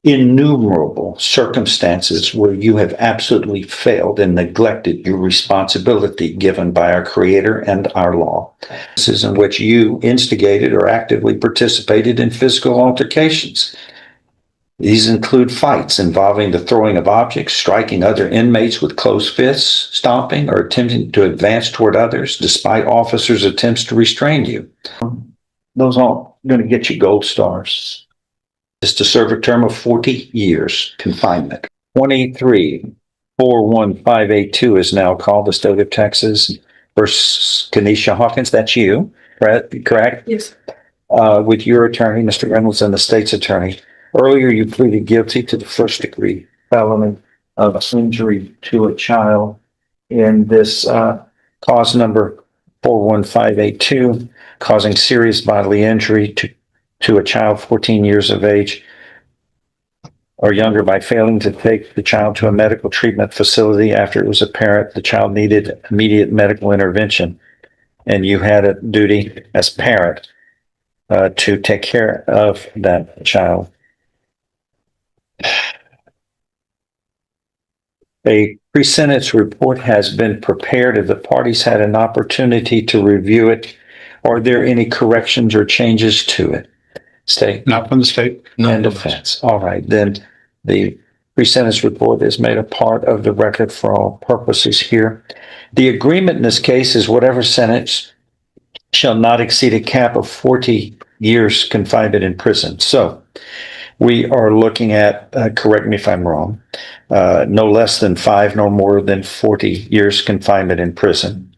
innumerable circumstances where you have absolutely failed and neglected your responsibility given by our Creator and our law. This is in which you instigated or actively participated in physical altercations. These include fights involving the throwing of objects, striking other inmates with closed fists, stomping, or attempting to advance toward others despite officers' attempts to restrain you. Those aren't going to get you gold stars. Is to serve a term of 40 years confinement. 23-41582 is now called the State of Texas versus Kenesha Hawkins. That's you, correct? Yes. With your attorney, Mr. Reynolds, and the state's attorney. Earlier, you pleaded guilty to the first-degree felony of injury to a child in this cause number 41582, causing serious bodily injury to a child 14 years of age or younger by failing to take the child to a medical treatment facility after it was apparent the child needed immediate medical intervention. And you had a duty as parent to take care of that child. A pre-sentence report has been prepared. If the parties had an opportunity to review it, are there any corrections or changes to it? State? Not from the state. And defense. All right, then the pre-sentence report is made a part of the record for all purposes here. The agreement in this case is whatever sentence shall not exceed a cap of 40 years confinement in prison. So we are looking at, correct me if I'm wrong, no less than 5, no more than 40 years confinement in prison.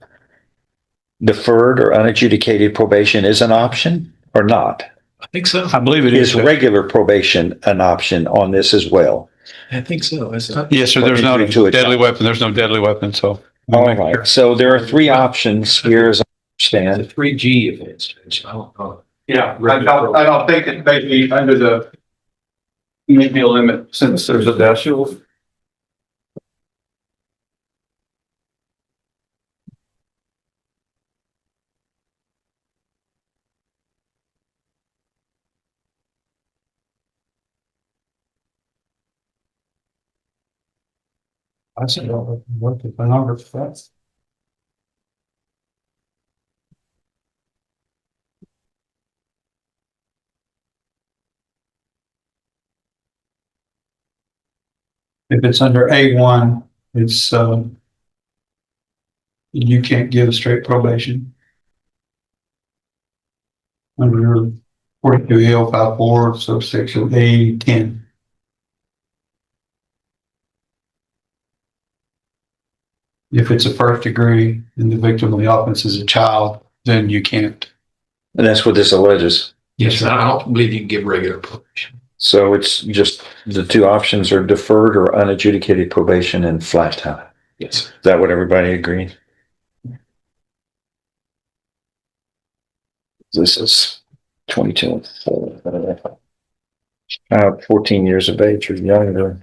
Deferred or unadjudicated probation is an option or not? I think so. I believe it Is is. regular probation an option on this as well? I think so. Yes, sir. There's no Injury to a deadly child. weapon. There's no deadly weapon. So. All right, so there are 3 options here as I It's understand. a 3G offense, Judge. I don't know. Yeah, I don't think it's maybe under the maybe a limit since there's a decibel. I said, what the pornography that's. If it's under A1, it's, you can't give a straight probation. Under 42A054, subsection A10. If it's a first degree and the victim of the offense is a child, then you can't. And that's what this alleges. Yes, sir. I don't believe you can give regular probation. So it's just the 2 options are deferred or unadjudicated probation and flat time. Yes, sir. Is that what everybody agreed? This is 22 and 4. 14 years of age or younger.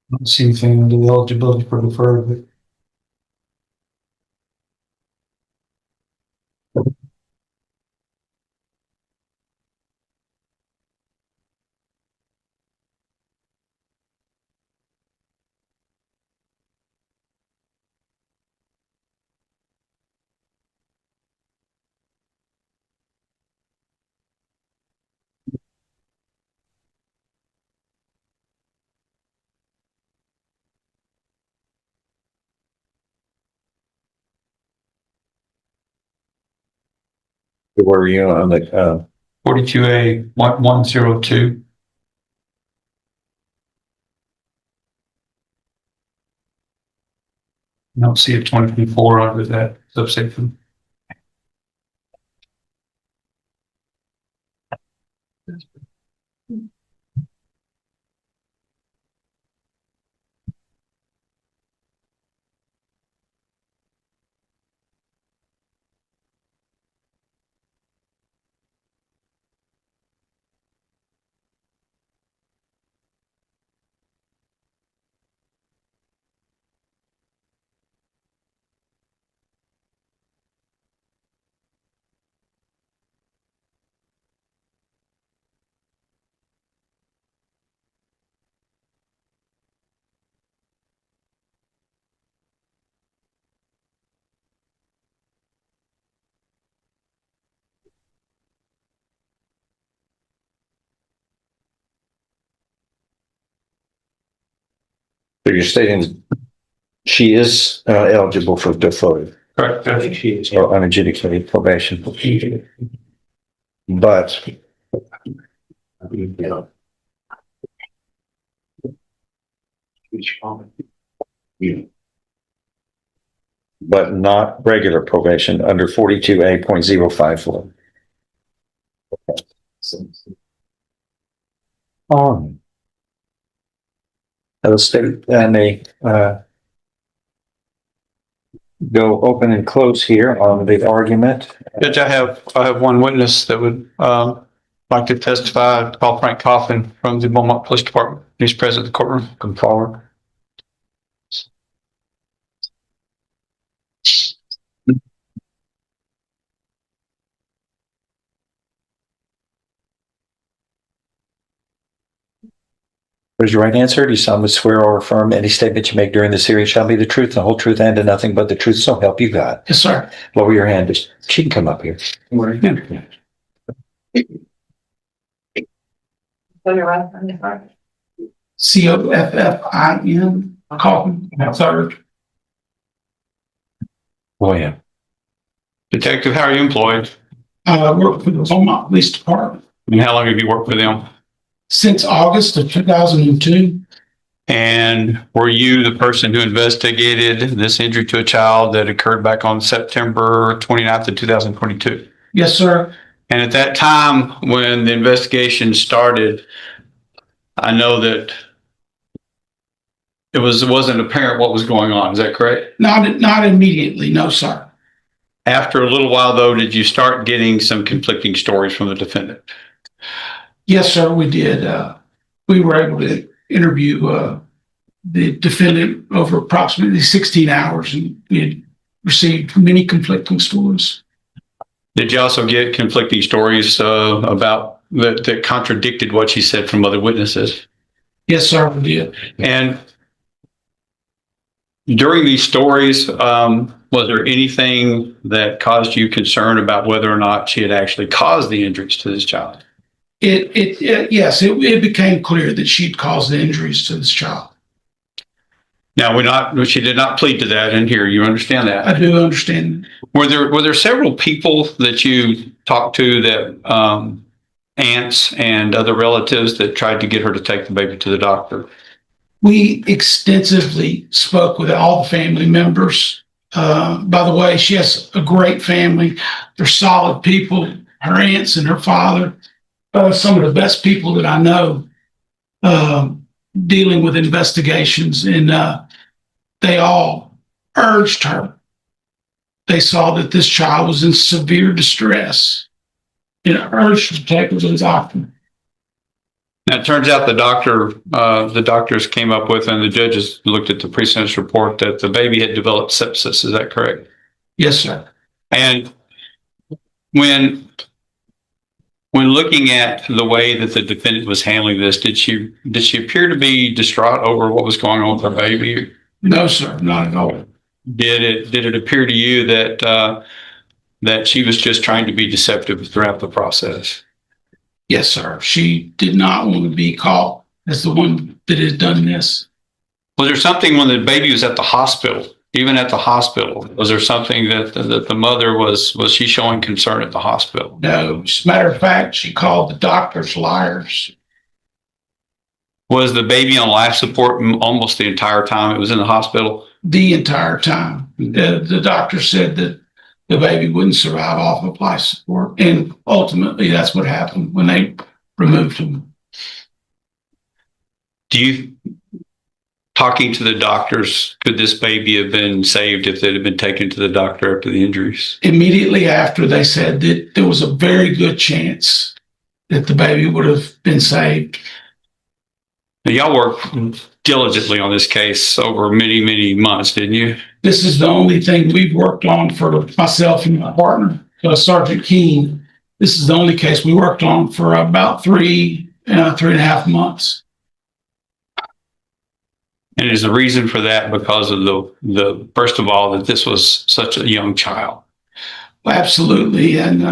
I don't see anything under the eligibility for deferred, but Where were you on the 42A102. I don't see a 24 under that subsection. So you're stating she is eligible for deferred Correct. I think she is. or unadjudicated probation, but not regular probation under 42A.054. The state and they go open and close here on the argument. Judge, I have one witness that would like to testify. Call Frank Coffin from the Beaumont Police Department. He's present at the courtroom. Come forward. Raise your right hand, sir. Do you solemnly swear or affirm any statement you make during this hearing shall be the truth, the whole truth, and nothing but the truth, so help you God? Yes, sir. Lower your hand. She can come up here. Put your right hand in front. Coffin, Coffin, third. Oh, yeah. Detective, how are you employed? I work for the Beaumont Police Department And how long have you worked for them? since August of 2002. And were you the person who investigated this injury to a child that occurred back on September 29th of 2022? Yes, sir. And at that time, when the investigation started, I know that it wasn't apparent what was going on. Is that correct? Not immediately, no, sir. After a little while, though, did you start getting some conflicting stories from the defendant? Yes, sir, we did. We were able to interview the defendant over approximately 16 hours, and we had received many conflicting stories. Did you also get conflicting stories about that contradicted what she said from other witnesses? Yes, sir, we did. And during these stories, was there anything that caused you concern about whether or not she had actually caused the injuries to this child? Yes, it became clear that she'd caused the injuries to this child. Now, she did not plead to that in here. You understand that? I do understand. Were there several people that you talked to that aunts and other relatives that tried to get her to take the baby to the doctor? We extensively spoke with all the family members. By the way, she has a great family. They're solid people. Her aunts and her father, some of the best people that I know, dealing with investigations, and they all urged her. They saw that this child was in severe distress and urged her to take her to the doctor. Now, it turns out the doctors came up with, and the judges looked at the pre-sentence report, that the baby had developed sepsis. Is that correct? Yes, sir. And when looking at the way that the defendant was handling this, did she appear to be distraught over what was going on with her baby? No, sir, not at all. Did it appear to you that she was just trying to be deceptive throughout the process? Yes, sir. She did not want to be caught as the one that had done this. Was there something when the baby was at the hospital, even at the hospital, was there something that the mother was she showing concern at the hospital? No, as a matter of fact, she called the doctors liars. Was the baby on life support almost the entire time it was in the hospital? The entire time. The doctor said that the baby wouldn't survive off of life support. And ultimately, that's what happened when they removed him. Talking to the doctors, could this baby have been saved if it had been taken to the doctor after the injuries? Immediately after, they said that there was a very good chance that the baby would have been saved. Now, y'all worked diligently on this case over many, many months, didn't you? This is the only thing we've worked on for myself and my partner, Sergeant Keene. This is the only case we worked on for about 3.5 months. And is the reason for that because of the first of all, that this was such a young child? Absolutely. And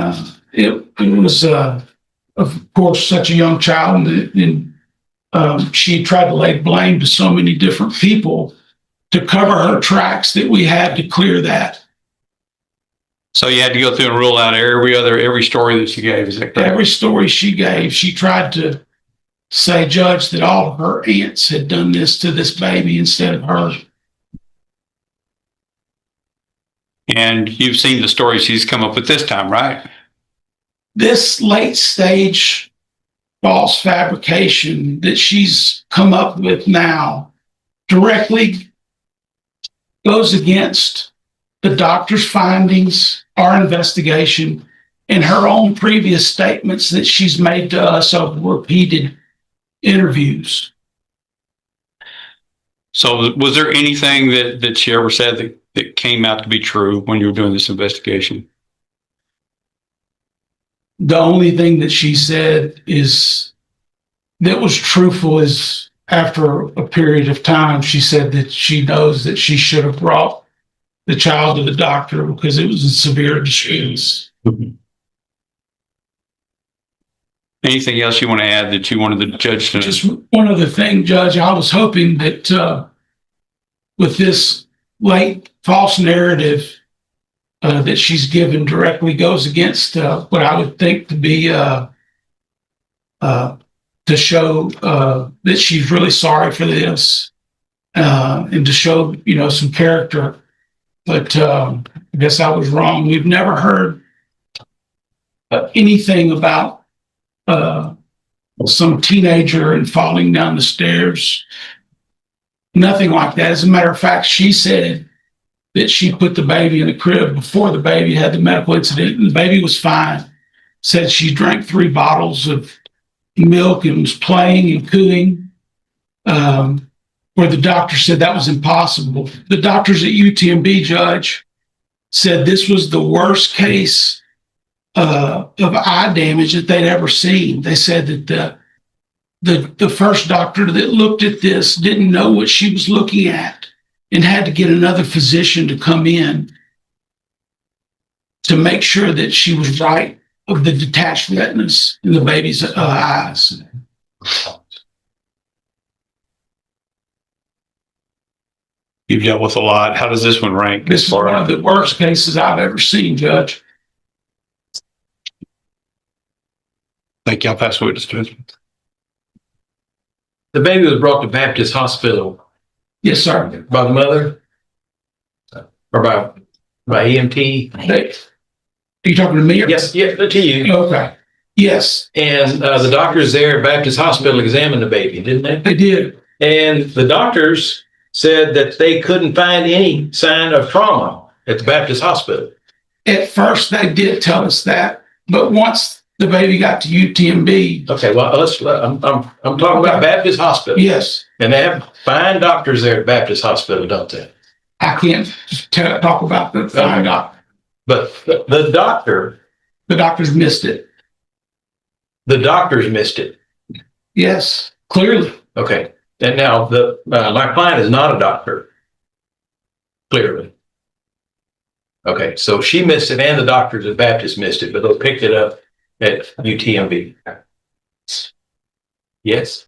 it was, of course, such a young child. And she tried to lay blame to so many different people to cover her tracks that we had to clear that. So you had to go through and rule out every story that she gave. Is that correct? Every story she gave, she tried to say, Judge, that all of her aunts had done this to this baby instead of her. And you've seen the story she's come up with this time, right? This late stage false fabrication that she's come up with now directly goes against the doctor's findings, our investigation, and her own previous statements that she's made to us over repeated interviews. So was there anything that she ever said that came out to be true when you were doing this investigation? The only thing that she said is that was truthful is after a period of time, she said that she knows that she should have brought the child to the doctor because it was in severe distress. Anything else you want to add that you wanted the judge to? Just one other thing, Judge, I was hoping that with this late false narrative that she's given directly goes against what I would think to be to show that she's really sorry for this and to show, some character. But I guess I was wrong. We've never heard anything about some teenager and falling down the stairs. Nothing like that. As a matter of fact, she said that she put the baby in the crib before the baby had the medical incident, and the baby was fine. Said she drank 3 bottles of milk and was playing and cooing, where the doctor said that was impossible. The doctors at UTMB, Judge, said this was the worst case of eye damage that they'd ever seen. They said that the first doctor that looked at this didn't know what she was looking at and had to get another physician to come in to make sure that she was right of the detached retinas in the baby's eyes. You've dealt with a lot. How does this one rank? This is one of the worst cases I've ever seen, Judge. Thank you. I'll pass the witness to him. The baby was brought to Baptist Hospital Yes, sir. by the mother or by EMT. Are you talking to me? Or? Yes, yeah, to you. Okay. Yes, And the doctors there at Baptist Hospital examined the baby, didn't they? they did. And the doctors said that they couldn't find any sign of trauma at the Baptist Hospital. At first, they did tell us that, but once the baby got to UTMB, Okay, well, I'm talking about Baptist Hospital. yes, And they have fine doctors there at Baptist Hospital, don't they? I can't talk about the fine doctor. But the doctors missed it. the doctors missed it. Yes, clearly. Okay. And now my client is not a doctor. Clearly. Okay. So she missed it and the doctors at Baptist missed it, but they picked it up at UTMB. Yes.